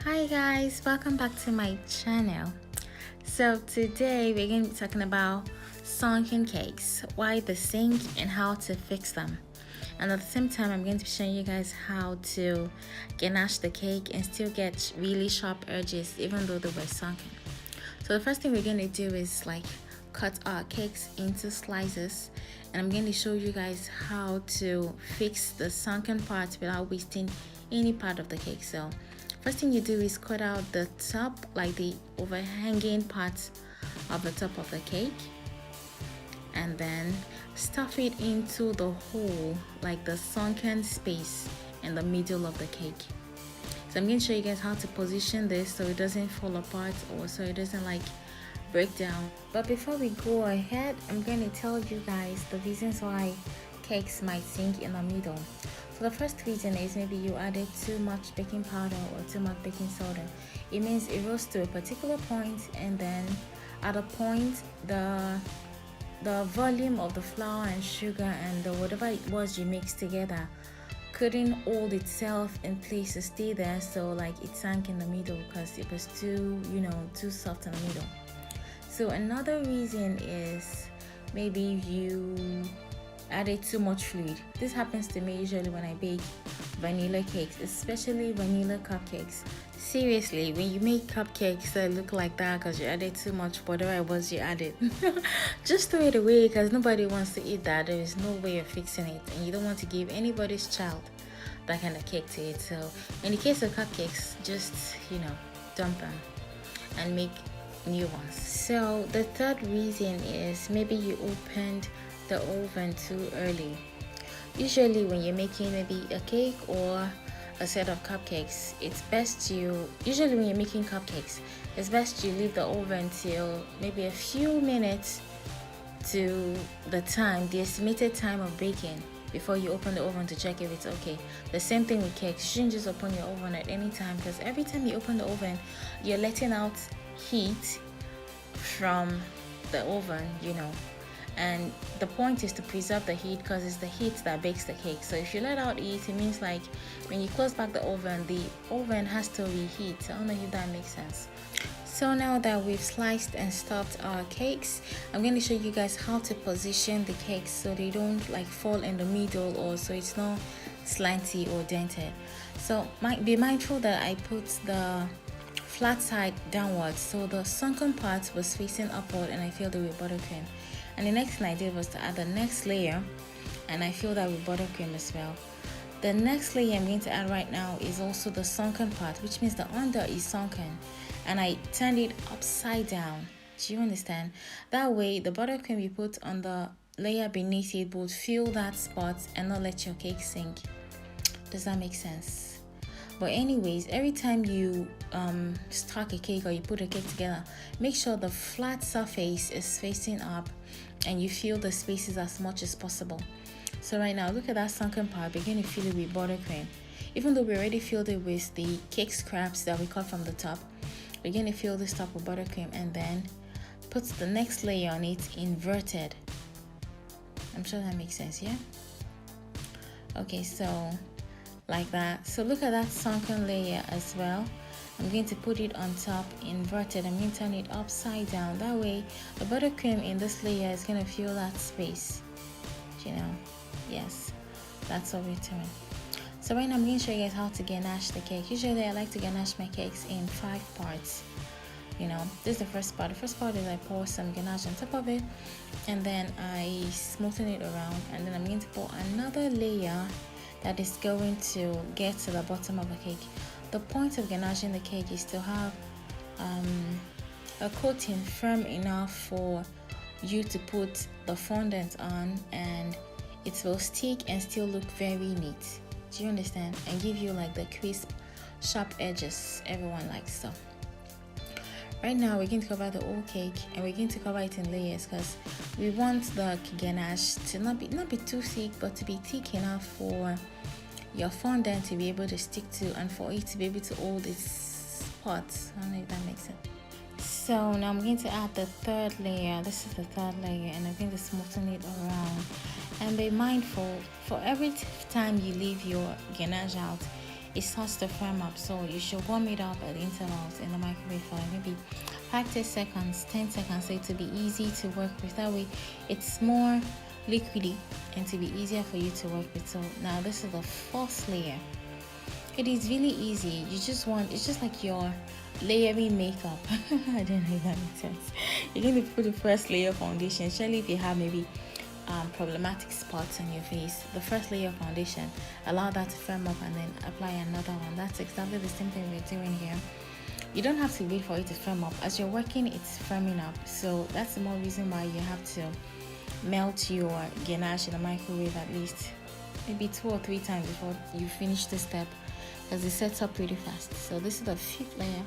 Hi guys, welcome back to my channel. So today we're going to be talking about sunken cakes, why they sink and how to fix them. And at the same time I'm going to be showing you guys how to ganache the cake and still get really sharp edges even though they were sunken. So the first thing we're going to do is cut our cakes into slices, and I'm going to show you guys how to fix the sunken part without wasting any part of the cake. So first thing you do is cut out the top, like the overhanging part of the top of the cake, and then stuff it into the hole, like the sunken space in the middle of the cake. So I'm going to show you guys how to position this so it doesn't fall apart or so it doesn't break down. But before we go ahead, I'm going to tell you guys the reasons why cakes might sink in the middle. So the first reason is maybe you added too much baking powder or too much baking soda. It means it rose to a particular point, and then at a point the volume of the flour and sugar and whatever it was you mixed together couldn't hold itself in place to stay there, so it sank in the middle because it was too soft in the middle. So another reason is maybe you added too much fluid. This happens to me usually when I bake vanilla cakes, especially vanilla cupcakes. Seriously, when you make cupcakes that look like that because you added too much whatever it was you added, just throw it away because nobody wants to eat that. There is no way of fixing it, and you don't want to give anybody's child that kind of cake to eat. So in the case of cupcakes, just dump them and make new ones. So the third reason is maybe you opened the oven too early. Usually when you're making maybe a cake or a set of cupcakes, it's best usually when you're making cupcakes, it's best you leave the oven till maybe a few minutes to the estimated time of baking before you open the oven to check if it's okay. The same thing with cakes. You shouldn't just open your oven at any time, because every time you open the oven, you're letting out heat from the oven, and the point is to preserve the heat because it's the heat that bakes the cake. So if you let out heat, it means when you close back the oven has to reheat. I don't know if that makes sense. So now that we've sliced and stuffed our cakes, I'm going to show you guys how to position the cakes so they don't fall in the middle, or so it's not slanty or dented. So be mindful that I put the flat side downwards, so the sunken part was facing upward, and I filled it with buttercream. And the next thing I did was to add the next layer, and I filled that with buttercream as well. The next layer I'm going to add right now is also the sunken part, which means the under is sunken, and I turned it upside down. Do you understand? That way the buttercream you put on the layer beneath it would fill that spot and not let your cake sink. Does that make sense? But anyways, every time you stack a cake or you put a cake together, make sure the flat surface is facing up and you fill the spaces as much as possible. So right now, look at that sunken part. We're going to fill it with buttercream. Even though we already filled it with the cake scraps that we cut from the top, we're going to fill this top with buttercream and then put the next layer on it inverted. I'm sure that makes sense, yeah? Okay, so like that. So look at that sunken layer as well. I'm going to put it on top inverted. I'm going to turn it upside down. That way the buttercream in this layer is going to fill that space. Yes, that's what we're doing. So right now I'm going to show you guys how to ganache the cake. Usually I like to ganache my cakes in 5 parts. This is the first part. The first part is I pour some ganache on top of it, and then I smoothen it around, and then I'm going to pour another layer that is going to get to the bottom of the cake. The point of ganaching the cake is to have a coating firm enough for you to put the fondant on, and it will stick and still look very neat. Do you understand? And give you the crisp, sharp edges everyone likes. So right now we're going to cover the whole cake, and we're going to cover it in layers because we want the ganache to not be too thick, but to be thick enough for your fondant to be able to stick to, and for it to be able to hold its spots. I don't know if that makes sense. So now I'm going to add the third layer. This is the third layer, and I'm going to smoothen it around. And be mindful, for every time you leave your ganache out, it starts to firm up. So you should warm it up at intervals in the microwave for like maybe 5 to seconds, 10 seconds, so it to be easy to work with. That way it's more liquidy and to be easier for you to work with. So now this is the first layer. It is really easy. It's just like your layering makeup. I don't know if that makes sense. You're going to put the first layer of foundation, especially if you have maybe problematic spots on your face. The first layer of foundation, allow that to firm up and then apply another one. That's exactly the same thing we're doing here. You don't have to wait for it to firm up. As you're working, it's firming up. So that's the more reason why you have to melt your ganache in the microwave at least maybe 2 or 3 times before you finish this step, because it sets up pretty fast. So this is the 5th layer.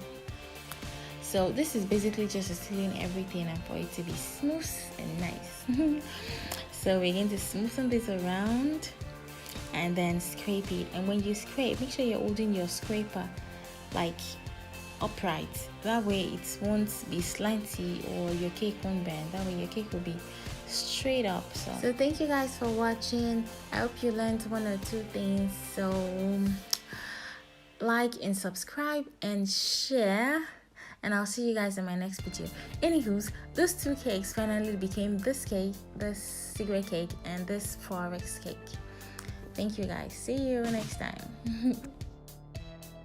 So this is basically just sealing everything and for it to be smooth and nice. So we're going to smoothen this around and then scrape it. And when you scrape, make sure you're holding your scraper like upright. That way it won't be slanty or your cake won't bend. That way your cake will be straight up. So thank you guys for watching. I hope you learned 1 or 2 things. So like and subscribe and share, and I'll see you guys in my next video. Anywho's, those 2 cakes finally became this cake, this secret cake, and this forex cake. Thank you guys. See you next time.